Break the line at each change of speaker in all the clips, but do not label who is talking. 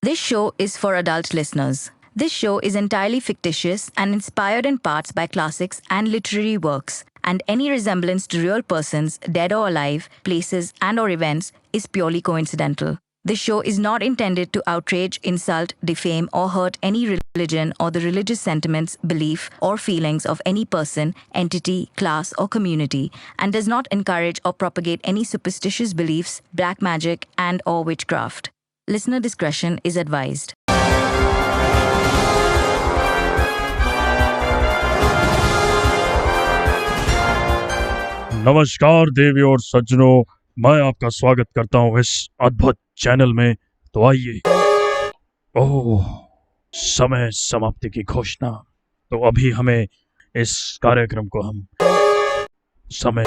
This show is for adult listeners. This show is entirely fictitious and inspired in parts by classics and literary works, and any resemblance to real persons, dead or alive, places, and/or events is purely coincidental. This show is not intended to outrage, insult, defame, or hurt any religion or the religious sentiments, belief, or feelings of any person, entity, class, or community, and does not encourage or propagate any superstitious beliefs, black magic, and/or witchcraft. Listener discretion is advised.
नमस्कार देवी और सज्जनों, मैं आपका स्वागत करता हूँ इस अद्भुत चैनल में। तो आइए, ओह, समय समाप्ति की घोषणा। तो अभी हमें इस कार्यक्रम को हम समय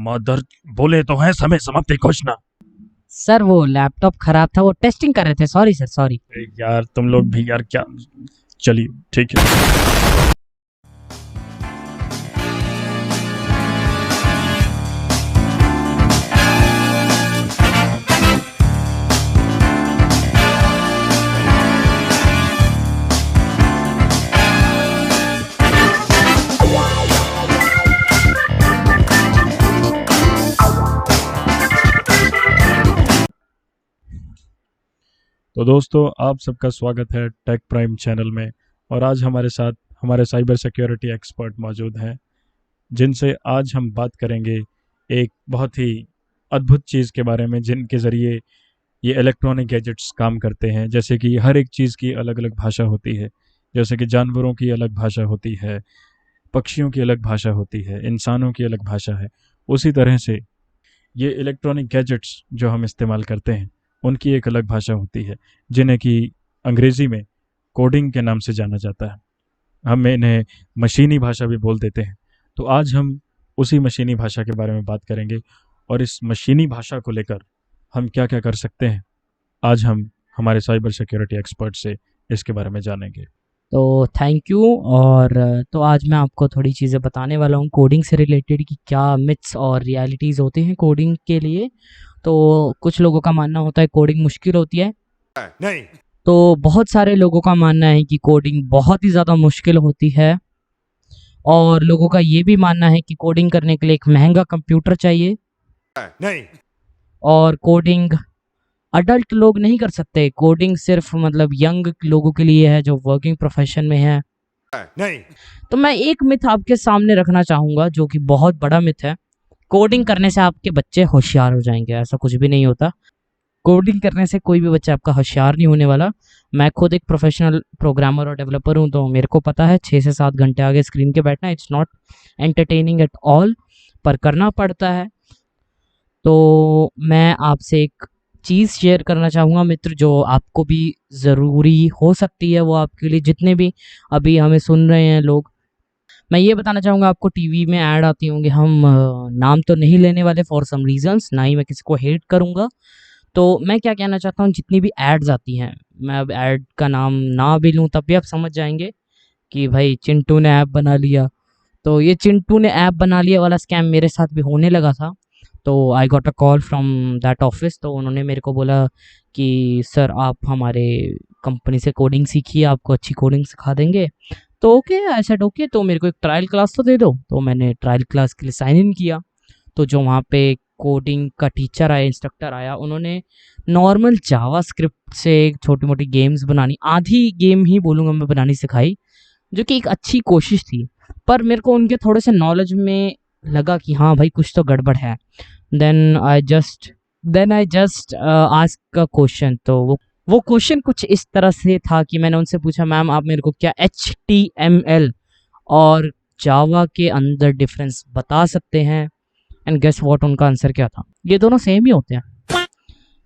मदर बोले तो है समय समाप्ति घोषणा।
सर वो लैपटॉप खराब था, वो टेस्टिंग कर रहे थे। सॉरी सर, सॉरी
यार तुम लोग भी यार क्या। चलिए ठीक है। तो दोस्तों, आप सबका स्वागत है टेक प्राइम चैनल में। और आज हमारे साथ हमारे साइबर सिक्योरिटी एक्सपर्ट मौजूद हैं, जिनसे आज हम बात करेंगे एक बहुत ही अद्भुत चीज़ के बारे में, जिनके ज़रिए ये इलेक्ट्रॉनिक गैजेट्स काम करते हैं। जैसे कि हर एक चीज़ की अलग अलग भाषा होती है, जैसे कि जानवरों की अलग भाषा होती है, पक्षियों की अलग भाषा होती है, इंसानों की अलग भाषा है। उसी तरह से ये इलेक्ट्रॉनिक गैजेट्स जो हम इस्तेमाल करते हैं, उनकी एक अलग भाषा होती है, जिन्हें कि अंग्रेज़ी में कोडिंग के नाम से जाना जाता है। हम इन्हें मशीनी भाषा भी बोल देते हैं। तो आज हम उसी मशीनी भाषा के बारे में बात करेंगे, और इस मशीनी भाषा को लेकर हम क्या क्या कर सकते हैं, आज हम हमारे साइबर सिक्योरिटी एक्सपर्ट से इसके बारे में जानेंगे।
तो थैंक यू। और तो आज मैं आपको थोड़ी चीज़ें बताने वाला हूँ कोडिंग से रिलेटेड, कि क्या मिथ्स और रियलिटीज़ होते हैं कोडिंग के लिए। तो कुछ लोगों का मानना होता है कोडिंग मुश्किल होती है,
नहीं।
तो बहुत सारे लोगों का मानना है कि कोडिंग बहुत ही ज़्यादा मुश्किल होती है, और लोगों का ये भी मानना है कि कोडिंग करने के लिए एक महंगा कंप्यूटर चाहिए,
नहीं।
और कोडिंग अडल्ट लोग नहीं कर सकते। कोडिंग सिर्फ मतलब यंग लोगों के लिए है जो वर्किंग प्रोफेशन में है।
नहीं।
तो मैं एक मिथ आपके सामने रखना चाहूँगा, जो कि बहुत बड़ा मिथ है। कोडिंग करने से आपके बच्चे होशियार हो जाएंगे, ऐसा कुछ भी नहीं होता। कोडिंग करने से कोई भी बच्चा आपका होशियार नहीं होने वाला। मैं खुद एक प्रोफेशनल प्रोग्रामर और डेवलपर हूँ, तो मेरे को पता है 6 से 7 घंटे आगे स्क्रीन के बैठना it's not entertaining at all, पर करना पड़ता है। तो मैं आपसे एक चीज़ शेयर करना चाहूँगा मित्र, जो आपको भी ज़रूरी हो सकती है, वो आपके लिए जितने भी अभी हमें सुन रहे हैं लोग। मैं ये बताना चाहूँगा, आपको टीवी में ऐड आती होंगी, हम नाम तो नहीं लेने वाले फॉर सम रीजंस, ना ही मैं किसी को हेट करूँगा। तो मैं क्या कहना चाहता हूँ, जितनी भी एड्स आती हैं, मैं अब ऐड का नाम ना भी लूँ तब भी आप समझ जाएंगे कि भाई चिंटू ने ऐप बना लिया। तो ये चिंटू ने ऐप बना लिया वाला स्कैम मेरे साथ भी होने लगा था। तो I got a call from that office. तो उन्होंने मेरे को बोला कि सर आप हमारे कंपनी से कोडिंग सीखिए, आपको अच्छी कोडिंग सिखा देंगे। तो ओके, आई सेड ओके, तो मेरे को एक ट्रायल क्लास तो दे दो। तो मैंने ट्रायल क्लास के लिए साइन इन किया। तो जो वहाँ पे कोडिंग का टीचर आया, इंस्ट्रक्टर आया, उन्होंने नॉर्मल जावा स्क्रिप्ट से छोटी मोटी गेम्स बनानी, आधी गेम ही बोलूँगा मैं, बनानी सिखाई, जो कि एक अच्छी कोशिश थी। पर मेरे को उनके थोड़े से नॉलेज में लगा कि हाँ भाई कुछ तो गड़बड़ है। Then I just ask a question. तो वो क्वेश्चन कुछ इस तरह से था कि मैंने उनसे पूछा, मैम आप मेरे को क्या HTML और जावा के अंदर डिफरेंस बता सकते हैं? एंड गेस व्हाट, उनका आंसर क्या था, ये दोनों सेम ही होते हैं।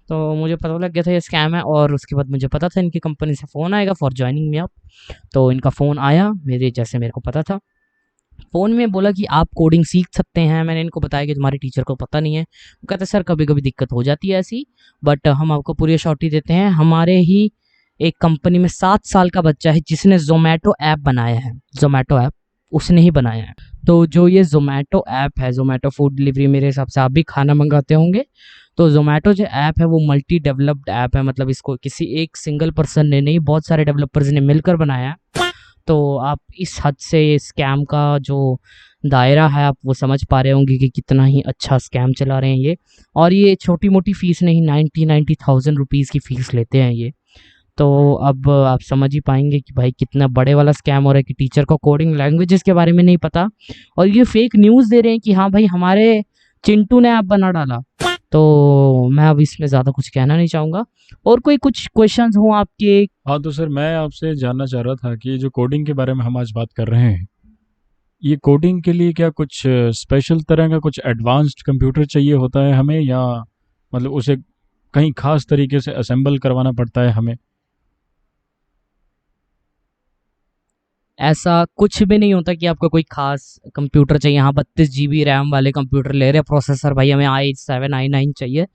तो मुझे पता लग गया था ये स्कैम है। और उसके बाद मुझे पता था इनकी कंपनी से फ़ोन आएगा फॉर ज्वाइनिंग मी अप। तो इनका फ़ोन आया मेरे, जैसे मेरे को पता था। फ़ोन में बोला कि आप कोडिंग सीख सकते हैं। मैंने इनको बताया कि तुम्हारे टीचर को पता नहीं है। वो कहते सर कभी कभी दिक्कत हो जाती है ऐसी, बट हम आपको पूरी अश्योरिटी देते हैं। हमारे ही एक कंपनी में 7 साल का बच्चा है जिसने जोमेटो ऐप बनाया है, जोमेटो ऐप उसने ही बनाया है। तो जो ये जोमेटो ऐप है, जोमेटो फूड डिलीवरी, मेरे हिसाब से आप भी खाना मंगाते होंगे, तो ज़ोमैटो जो ऐप है वो मल्टी डेवलप्ड ऐप है, मतलब इसको किसी एक सिंगल पर्सन ने नहीं, बहुत सारे डेवलपर्स ने मिलकर बनाया है। तो आप इस हद से स्कैम का जो दायरा है आप वो समझ पा रहे होंगे कि कितना ही अच्छा स्कैम चला रहे हैं ये। और ये छोटी मोटी फ़ीस नहीं, 90,000 रुपीज़ की फ़ीस लेते हैं ये। तो अब आप समझ ही पाएंगे कि भाई कितना बड़े वाला स्कैम हो रहा है कि टीचर को कोडिंग लैंग्वेजेस के बारे में नहीं पता, और ये फेक न्यूज़ दे रहे हैं कि हाँ भाई हमारे चिंटू ने ऐप बना डाला। तो मैं अब इसमें ज़्यादा कुछ कहना नहीं चाहूँगा। और कोई कुछ क्वेश्चंस हो आपके?
हाँ तो सर, मैं आपसे जानना चाह रहा था कि जो कोडिंग के बारे में हम आज बात कर रहे हैं, ये कोडिंग के लिए क्या कुछ स्पेशल तरह का कुछ एडवांस्ड कंप्यूटर चाहिए होता है हमें, या मतलब उसे कहीं खास तरीके से असेंबल करवाना पड़ता है हमें?
ऐसा कुछ भी नहीं होता कि आपको कोई खास कंप्यूटर चाहिए। हाँ, 32 GB रैम वाले कंप्यूटर ले रहे हैं, प्रोसेसर भाई हमें i7 i9 चाहिए,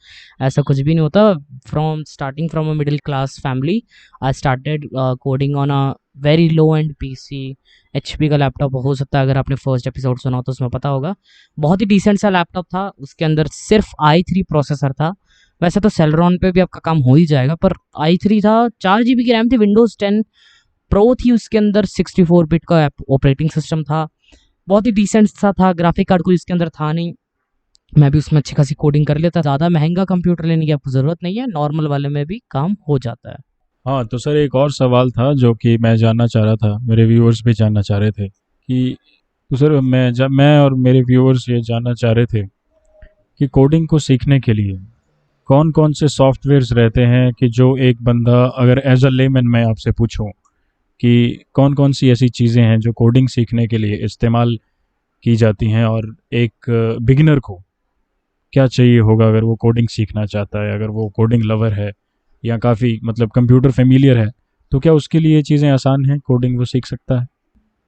ऐसा कुछ भी नहीं होता। Starting from a middle class family, I started coding on a very low and PC. HP का लैपटॉप हो सकता है, अगर आपने फर्स्ट एपिसोड सुना हो तो उसमें पता होगा। बहुत ही डिसेंट सा लैपटॉप था, उसके अंदर सिर्फ i3 प्रोसेसर था। वैसे तो सेलेरॉन पे भी आपका काम हो ही जाएगा, पर i3 था, 4 GB की रैम थी, विंडोज़ 10 प्रो थी, उसके अंदर 64 बिट का ऑपरेटिंग सिस्टम था, बहुत ही डिसेंट सा था। ग्राफिक कार्ड कोई इसके अंदर था नहीं, मैं भी उसमें अच्छी खासी कोडिंग कर लेता। ज़्यादा महंगा कंप्यूटर लेने की आपको ज़रूरत नहीं है, नॉर्मल वाले में भी काम हो जाता है।
हाँ तो सर, एक और सवाल था जो कि मैं जानना चाह रहा था, मेरे व्यूअर्स भी जानना चाह रहे थे कि तो सर मैं और मेरे व्यूअर्स ये जानना चाह रहे थे कि कोडिंग को सीखने के लिए कौन कौन से सॉफ्टवेयर्स रहते हैं, कि जो एक बंदा, अगर एज अ लेमैन मैं आपसे पूछूं कि कौन कौन सी ऐसी चीज़ें हैं जो कोडिंग सीखने के लिए इस्तेमाल की जाती हैं, और एक बिगिनर को क्या चाहिए होगा अगर वो कोडिंग सीखना चाहता है, अगर वो कोडिंग लवर है या काफ़ी मतलब कंप्यूटर फेमिलियर है, तो क्या उसके लिए ये चीज़ें आसान हैं, कोडिंग वो सीख सकता है?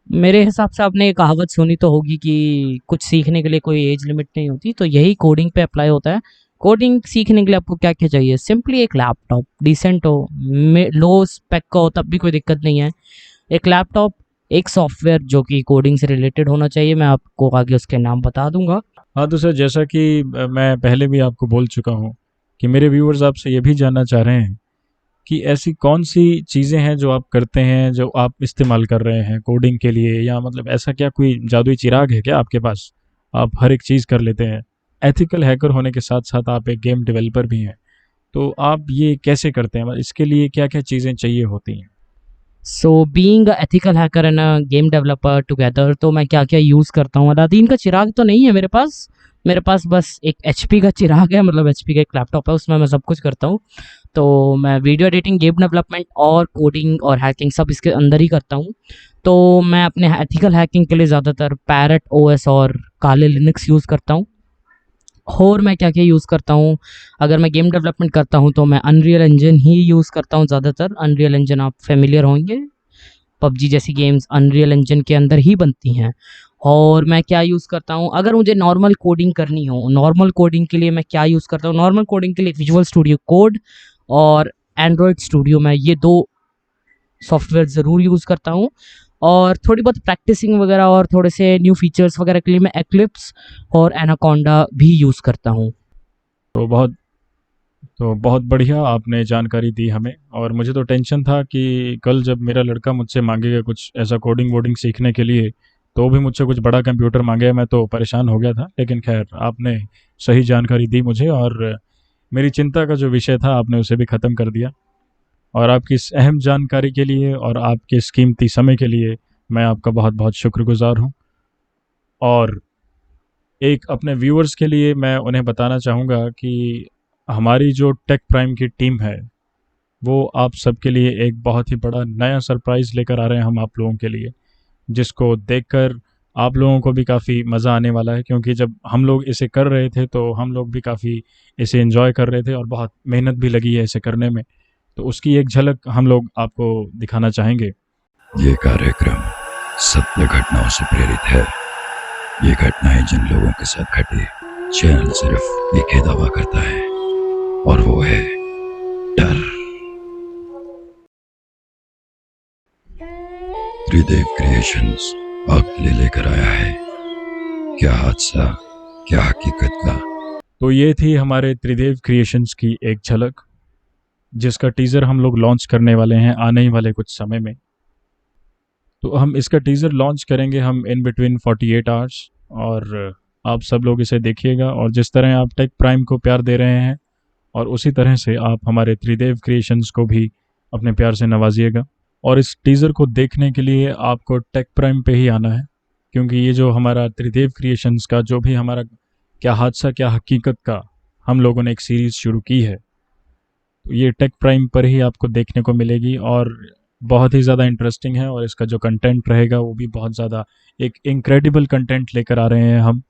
मेरे हिसाब से आपने ये कहावत सुनी तो होगी कि कुछ सीखने के लिए कोई एज लिमिट नहीं होती, तो यही कोडिंग पे अप्लाई होता है। कोडिंग सीखने के लिए आपको क्या क्या चाहिए? सिंपली एक लैपटॉप, डिसेंट हो, लो स्पेक का हो तब भी कोई दिक्कत नहीं है। एक लैपटॉप, एक सॉफ्टवेयर जो कि कोडिंग से रिलेटेड होना चाहिए, मैं आपको आगे उसके नाम बता दूंगा।
हाँ तो सर, जैसा कि मैं पहले भी आपको बोल चुका हूँ कि मेरे व्यूअर्स आपसे ये भी जानना चाह रहे हैं कि ऐसी कौन सी चीज़ें हैं जो आप करते हैं, जो आप इस्तेमाल कर रहे हैं कोडिंग के लिए, या मतलब ऐसा क्या कोई जादुई चिराग है क्या आपके पास, आप हर एक चीज़ कर लेते हैं? एथिकल हैकर होने के साथ साथ आप एक गेम डेवलपर भी हैं, तो आप ये कैसे करते हैं, मतलब इसके लिए क्या क्या चीज़ें चाहिए होती हैं?
So being a ethical hacker and a game developer together, तो मैं क्या क्या यूज़ करता हूँ? अलादीन का चिराग तो नहीं है मेरे पास बस एक HP का चिराग है, मतलब HP का एक लैपटॉप है, उसमें मैं सब कुछ करता हूँ। तो मैं वीडियो एडिटिंग, गेम डेवलपमेंट और कोडिंग और हैकिंग सब इसके अंदर ही करता हूँ। तो मैं अपने एथिकल हैकिंग के लिए ज़्यादातर पैरेट OS और काले लिनक्स यूज़ करता हूँ। और मैं क्या क्या यूज़ करता हूँ? अगर मैं गेम डेवलपमेंट करता हूँ तो मैं अनरियल इंजन ही यूज़ करता हूँ ज़्यादातर। अनरियल इंजन आप फेमिलियर होंगे, पबजी जैसी गेम्स अनरियल इंजन के अंदर ही बनती हैं। और मैं क्या यूज़ करता हूँ, अगर मुझे नॉर्मल कोडिंग करनी हो, नॉर्मल कोडिंग के लिए मैं क्या यूज़ करता हूँ? नॉर्मल कोडिंग के लिए विजुअल स्टूडियो कोड और एंड्रॉयड स्टूडियो, मैं ये 2 सॉफ्टवेयर ज़रूर यूज़ करता हूँ। और थोड़ी बहुत प्रैक्टिसिंग वगैरह और थोड़े से न्यू फीचर्स वगैरह के लिए मैं एक्लिप्स और एनाकोंडा भी यूज़ करता हूँ।
तो बहुत बढ़िया आपने जानकारी दी हमें, और मुझे तो टेंशन था कि कल जब मेरा लड़का मुझसे मांगेगा कुछ ऐसा कोडिंग वोडिंग सीखने के लिए, तो भी मुझसे कुछ बड़ा कंप्यूटर मांगेगा, मैं तो परेशान हो गया था। लेकिन खैर, आपने सही जानकारी दी मुझे, और मेरी चिंता का जो विषय था आपने उसे भी ख़त्म कर दिया। और आपकी इस अहम जानकारी के लिए और आपके इस कीमती समय के लिए मैं आपका बहुत बहुत शुक्रगुजार हूँ। और एक अपने व्यूअर्स के लिए मैं उन्हें बताना चाहूँगा कि हमारी जो टेक प्राइम की टीम है, वो आप सबके लिए एक बहुत ही बड़ा नया सरप्राइज़ लेकर आ रहे हैं हम आप लोगों के लिए, जिसको देखकर आप लोगों को भी काफ़ी मज़ा आने वाला है। क्योंकि जब हम लोग इसे कर रहे थे तो हम लोग भी काफ़ी इसे एंजॉय कर रहे थे, और बहुत मेहनत भी लगी है इसे करने में। तो उसकी एक झलक हम लोग आपको दिखाना चाहेंगे।
ये कार्यक्रम सत्य घटनाओं से प्रेरित है। ये घटनाएं जिन लोगों के साथ घटी, चैनल सिर्फ एक ही दावा करता है, और वो है डर। त्रिदेव क्रिएशंस आपके लिए लेकर आया है क्या हादसा, क्या हकीकत का
तो ये थी हमारे त्रिदेव क्रिएशंस की एक झलक, जिसका टीज़र हम लोग लॉन्च करने वाले हैं आने ही वाले कुछ समय में। तो हम इसका टीज़र लॉन्च करेंगे हम इन बिटवीन 48 आवर्स, और आप सब लोग इसे देखिएगा। और जिस तरह आप टेक प्राइम को प्यार दे रहे हैं, और उसी तरह से आप हमारे त्रिदेव क्रिएशंस को भी अपने प्यार से नवाजिएगा। और इस टीज़र को देखने के लिए आपको टेक प्राइम पे ही आना है, क्योंकि ये जो हमारा त्रिदेव क्रिएशंस का जो भी हमारा क्या हादसा क्या हकीकत का हम लोगों ने एक सीरीज़ शुरू की है, तो ये टेक प्राइम पर ही आपको देखने को मिलेगी। और बहुत ही ज़्यादा इंटरेस्टिंग है, और इसका जो कंटेंट रहेगा वो भी बहुत ज़्यादा एक इनक्रेडिबल कंटेंट लेकर आ रहे हैं हम।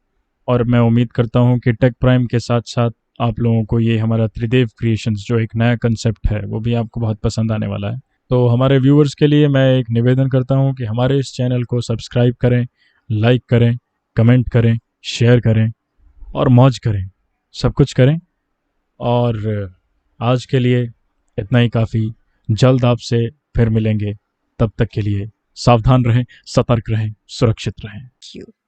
और मैं उम्मीद करता हूँ कि टेक प्राइम के साथ साथ आप लोगों को ये हमारा त्रिदेव क्रिएशंस जो एक नया कंसेप्ट है वो भी आपको बहुत पसंद आने वाला है। तो हमारे व्यूअर्स के लिए मैं एक निवेदन करता हूँ कि हमारे इस चैनल को सब्सक्राइब करें, लाइक करें, कमेंट करें, शेयर करें और मौज करें, सब कुछ करें। और आज के लिए इतना ही काफ़ी। जल्द आपसे फिर मिलेंगे, तब तक के लिए सावधान रहें, सतर्क रहें, सुरक्षित रहें।
You.